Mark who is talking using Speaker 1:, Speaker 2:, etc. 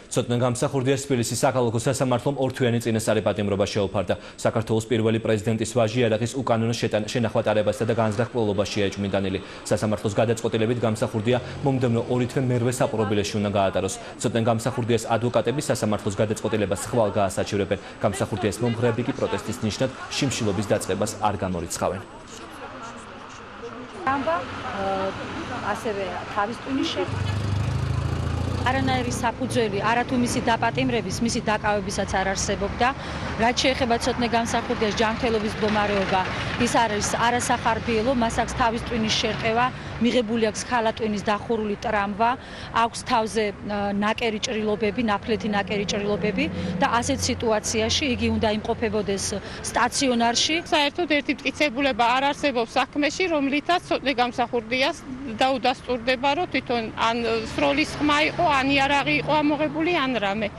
Speaker 1: ცოტნე გამსახურდიას თბილისის საქალაქო სასამართლომ ორთვიანი წინასწარი პატიმრობა შეუფარდა. საქართველოს პირველი პრეზიდენტის ვაჟი იარაღის უკანონო შენახვატარებასა და განზრახ-პოულობაშია ეჭვმიტანილი. სასამართლოს გადაწყვეტილებით გამსახურდია მომდევნო 2 თვე მერვე საპყრობილეში უნდა გაატაროს. ცოტნე გამსახურდიას ადვოკატები სასამართლოს გადაწყვეტილებას ხვალ გაასაჩივრებენ. გამსახურდიას მომხრეები კი პროტესტის ნიშნად შიმშილობის დაწყებას არ გამორიცხავენ.
Speaker 2: ასევე თავის ტვინის არანაირი საფუძველი არათუ მისი დაპატიმრების, მისი დაკავებისაც არ არსებობდა. რაც შეეხება ცოტნე გამსახურდიას ჯანმრთელობის მდგომარეობა, ის არის არასახარბიელო, მას აქვს თავის ტვინის შერყევა, მიღებული აქვს ხალატვინის დახურული ტრამვა, აქვს თავზე ნაკერი ჭრილობები, ნაფლეთი ნაკერი ჭრილობები და ასეთ სიტუაციაში იგი უნდა იმყოფებოდეს სტაციონარში.
Speaker 3: საერთოდ ერთი მტკიცებულება არ არსებობს საქმეში, რომლითაც ცოტნე გამსახურდიას დაუდასტურდება, რომ თვითონ ან სროლის ხმა იყო, ან იარაღი იყო ამოღებული, ან რამე.